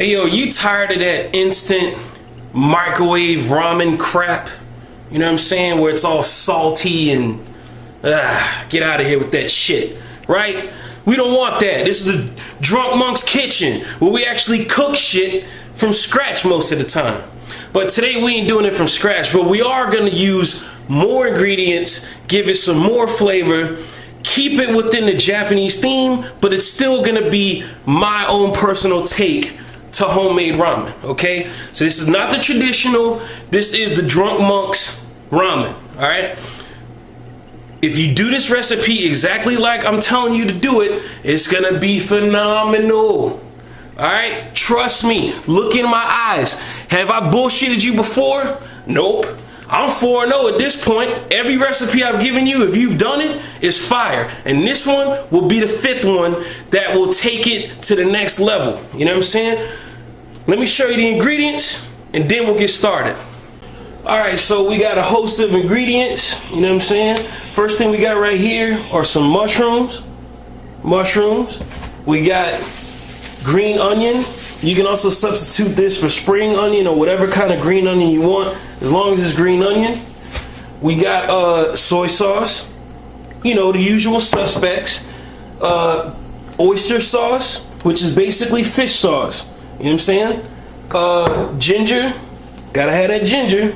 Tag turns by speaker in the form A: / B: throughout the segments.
A: Hey yo, you tired of that instant microwave ramen crap? You know what I'm saying? Where it's all salty and get out of here with that shit, right? We don't want that. This is the Drunk Monk's Kitchen, where we actually cook shit from scratch most of the time. But today we ain't doing it from scratch, but we are gonna use more ingredients, give it some more flavor, keep it within the Japanese theme, but it's still gonna be my own personal take to homemade ramen, okay? So this is not the traditional, this is the Drunk Monk's ramen, all right? If you do this recipe exactly like I'm telling you to do it, it's gonna be phenomenal, all right? Trust me, look in my eyes. Have I bullshitted you before? Nope. I'm 4-0 at this point. Every recipe I've given you, if you've done it, is fire. And this one will be the 5th one that will take it to the next level. You know what I'm saying? Let me show you the ingredients, and then we'll get started. Alright, so we got a host of ingredients, you know what I'm saying? First thing we got right here are some mushrooms. We got green onion. You can also substitute this for spring onion or whatever kind of green onion you want, as long as it's green onion. We got soy sauce, you know, the usual suspects. Oyster sauce, which is basically fish sauce, you know what I'm saying? Ginger, gotta have that ginger.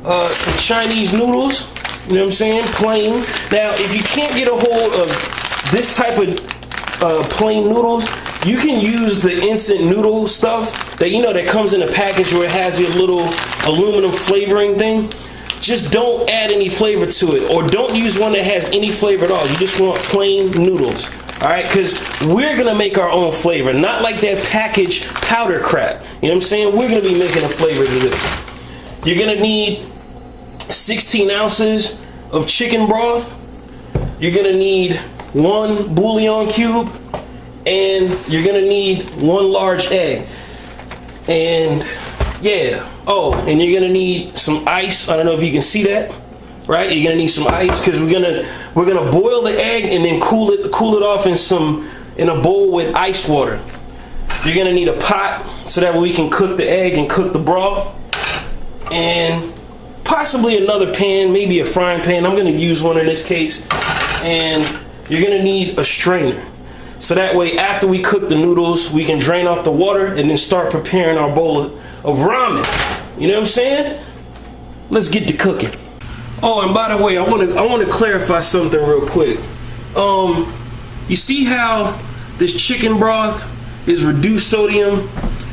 A: Some Chinese noodles, you know what I'm saying, plain. Now, if you can't get a hold of this type of plain noodles, you can use the instant noodle stuff that, you know, that comes in a package where it has your little aluminum flavoring thing. Just don't add any flavor to it, or don't use one that has any flavor at all. You just want plain noodles, all right? Because we're gonna make our own flavor, not like that packaged powder crap. You know what I'm saying? We're gonna be making a flavor to this. You're gonna need 16 ounces of chicken broth. You're gonna need 1 bouillon cube, and you're gonna need 1 large egg. And yeah, oh, and you're gonna need some ice. I don't know if you can see that, right? You're gonna need some ice because we're gonna boil the egg and then cool it off in a bowl with ice water. You're gonna need a pot so that way we can cook the egg and cook the broth, and possibly another pan, maybe a frying pan. I'm gonna use one in this case. And you're gonna need a strainer. So that way, after we cook the noodles, we can drain off the water and then start preparing our bowl of ramen. You know what I'm saying? Let's get to cooking. Oh, and by the way, I want to clarify something real quick. You see how this chicken broth is reduced sodium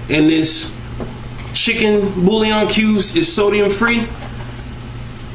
A: and this chicken bouillon cubes is sodium free?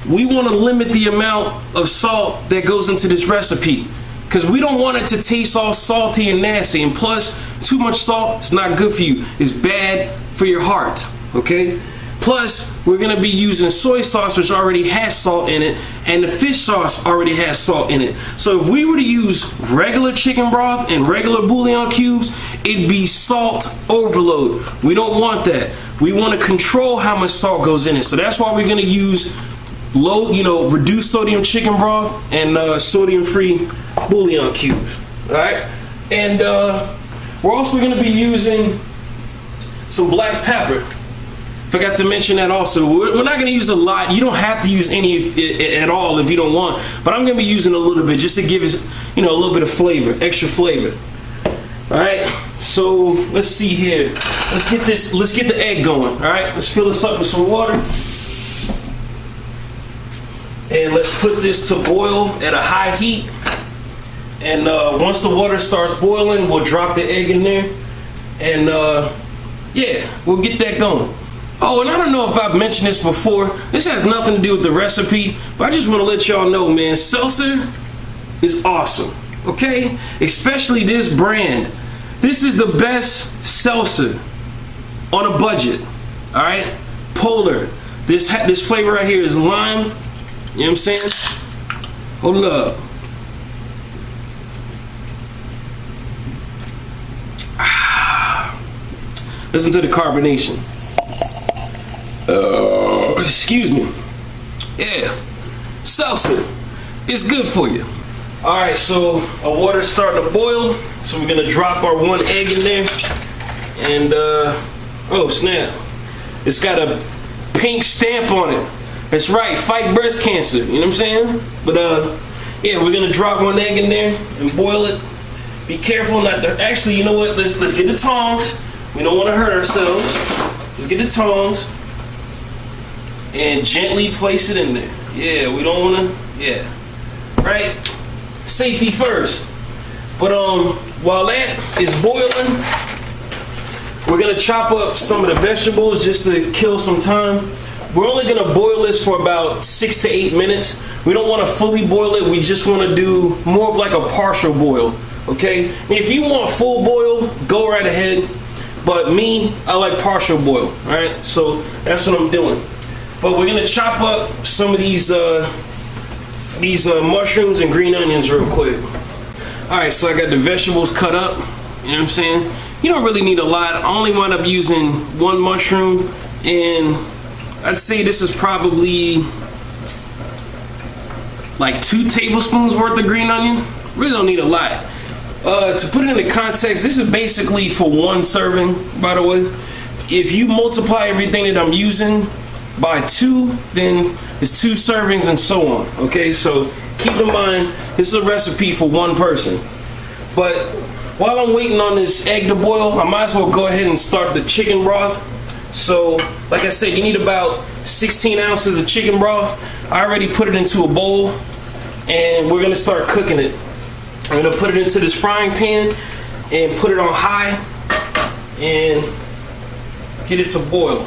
A: We want to limit the amount of salt that goes into this recipe, because we don't want it to taste all salty and nasty. And plus, too much salt is not good for you. It's bad for your heart, okay? Plus, we're gonna be using soy sauce, which already has salt in it, and the fish sauce already has salt in it. So if we were to use regular chicken broth and regular bouillon cubes, it'd be salt overload. We don't want that. We want to control how much salt goes in it. So that's why we're gonna use low, reduced sodium chicken broth and sodium-free bouillon cubes. All right, and we're also going to be using some black pepper. Forgot to mention that also. We're not going to use a lot. You don't have to use any at all if you don't want. But I'm going to be using a little bit just to give us, a little bit of flavor, extra flavor. All right. So let's see here. Let's get the egg going. All right. Let's fill this up with some water. And let's put this to boil at a high heat. And once the water starts boiling, we'll drop the egg in there. And yeah, we'll get that going. Oh, and I don't know if I've mentioned this before. This has nothing to do with the recipe, but I just want to let y'all know, man, seltzer is awesome, okay? Especially this brand. This is the best seltzer on a budget, all right? Polar. This flavor right here is lime. You know what I'm saying? Hold up. Listen to the carbonation. Excuse me. Yeah. Seltzer. It's good for you. Alright, so our water's starting to boil. So we're going to drop our 1 egg in there. And oh snap, it's got a pink stamp on it. That's right, fight breast cancer. You know what I'm saying? But yeah, we're gonna drop one egg in there and boil it. Be careful not to. Actually, you know what? Let's get the tongs. We don't want to hurt ourselves. Let's get the tongs and gently place it in there. Yeah, we don't want to. Yeah, right. Safety first. But while that is boiling, we're gonna chop up some of the vegetables just to kill some time. We're only gonna boil this for about 6 to 8 minutes. We don't want to fully boil it. We just want to do more of like a partial boil. Okay. If you want full boil, go right ahead. But me, I like partial boil. All right. So that's what I'm doing. But we're gonna chop up some of these mushrooms and green onions real quick. All right. So I got the vegetables cut up. You know what I'm saying? You don't really need a lot. I only wind up using one mushroom, and I'd say this is probably like 2 tablespoons worth of green onion. Really don't need a lot. To put it into context, this is basically for 1 serving, by the way. If you multiply everything that I'm using by 2, then it's 2 servings and so on. Okay, so keep in mind, this is a recipe for 1 person. But while I'm waiting on this egg to boil, I might as well go ahead and start the chicken broth. So, like I said, you need about 16 ounces of chicken broth. I already put it into a bowl, and we're gonna start cooking it. I'm gonna put it into this frying pan and put it on high and get it to boil.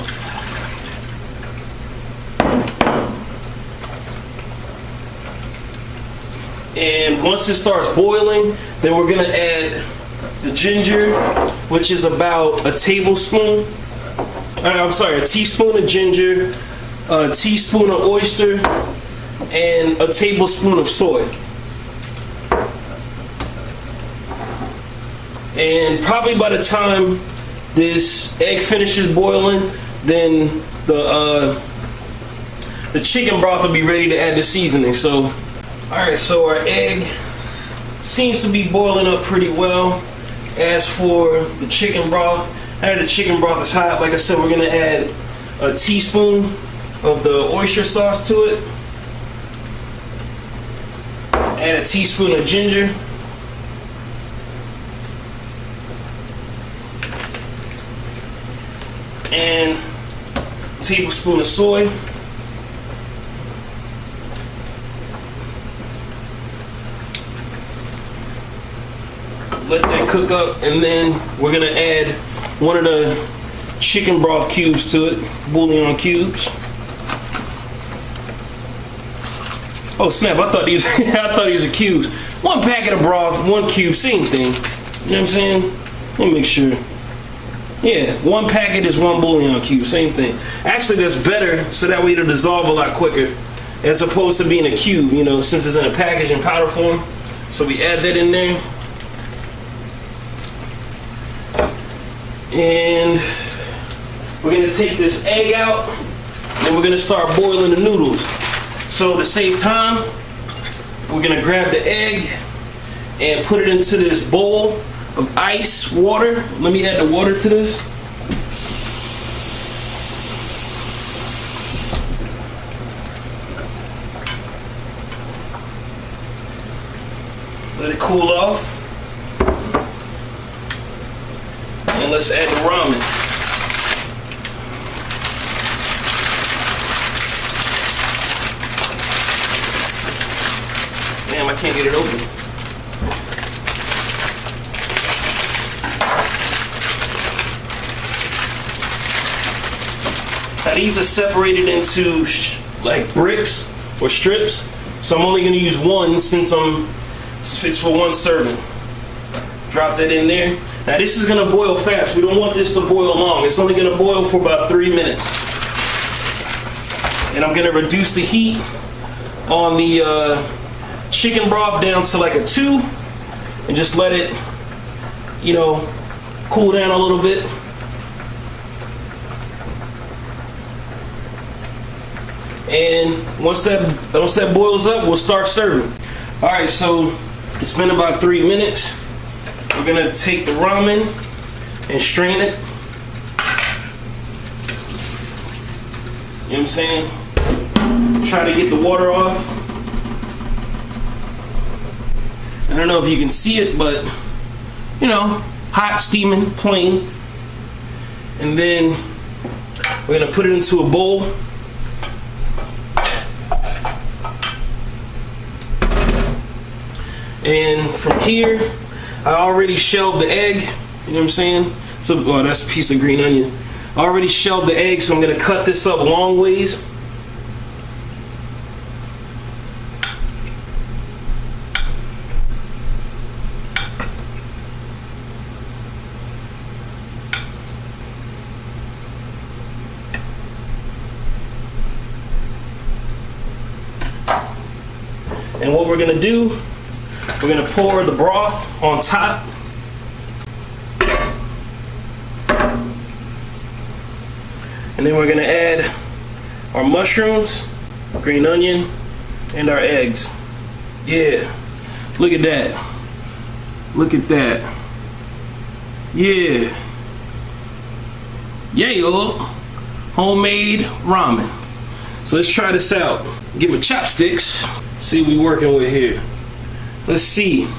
A: And once it starts boiling, then we're gonna add the ginger, which is about a teaspoon of ginger, a teaspoon of oyster, and a tablespoon of soy. And probably by the time this egg finishes boiling, then the chicken broth will be ready to add the seasoning. So, all right, so our egg seems to be boiling up pretty well. As for the chicken broth, after the chicken broth is hot, like I said, we're gonna add a teaspoon of the oyster sauce to it. Add a teaspoon of ginger. And a tablespoon of soy. Let that cook up, and then we're gonna add one of the chicken broth cubes to it, bouillon cubes. Oh snap! I thought these were cubes. 1 packet of broth, 1 cube, same thing. You know what I'm saying? Let me make sure. Yeah, 1 packet is 1 bouillon cube, same thing. Actually, that's better, so that way it'll dissolve a lot quicker, as opposed to being a cube, you know, since it's in a package in powder form. So we add that in there. And we're gonna take this egg out, and we're gonna start boiling the noodles. So to save time, we're gonna grab the egg and put it into this bowl of ice water. Let me add the water to this. Let it cool off. And let's add the ramen. Damn, I can't get it open. Now these are separated into like bricks or strips. So I'm only gonna use 1 since it's for 1 serving. Drop that in there. Now this is gonna boil fast. We don't want this to boil long. It's only gonna boil for about 3 minutes. And I'm gonna reduce the heat on the chicken broth down to like a 2, and just let it, you know, cool down a little bit. And once that boils up, we'll start serving. All right, so it's been about 3 minutes. We're gonna take the ramen, and strain it. You know what I'm saying? Try to get the water off. I don't know if you can see it, but you know, hot, steaming, plain. And then we're gonna put it into a bowl. And from here, I already shelled the egg. You know what I'm saying? So, oh, that's a piece of green onion. I already shelled the egg, so I'm gonna cut this up long ways. And what we're gonna do, we're gonna pour the broth on top. And then we're gonna add our mushrooms, green onion, and our eggs. Yeah, look at that. Look at that. Yeah. Yeah, homemade ramen. So let's try this out. Get my chopsticks. See what we working with here. Let's see.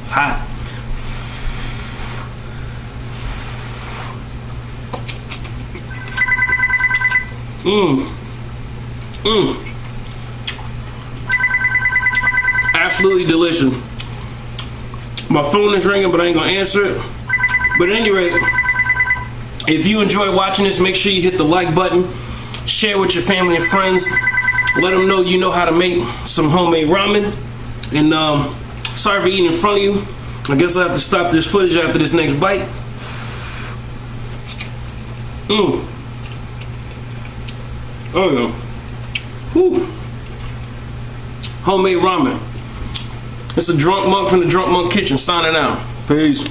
A: It's hot. Absolutely delicious. My phone is ringing, but I ain't gonna answer it. But at any rate, if you enjoy watching this, make sure you hit the like button, share with your family and friends, let them know you know how to make some homemade ramen. And sorry for eating in front of you. I guess I have to stop this footage after this next bite. Oh yeah. Whew. Homemade ramen. It's a drunk monk from the Drunk Monk Kitchen signing out. Peace.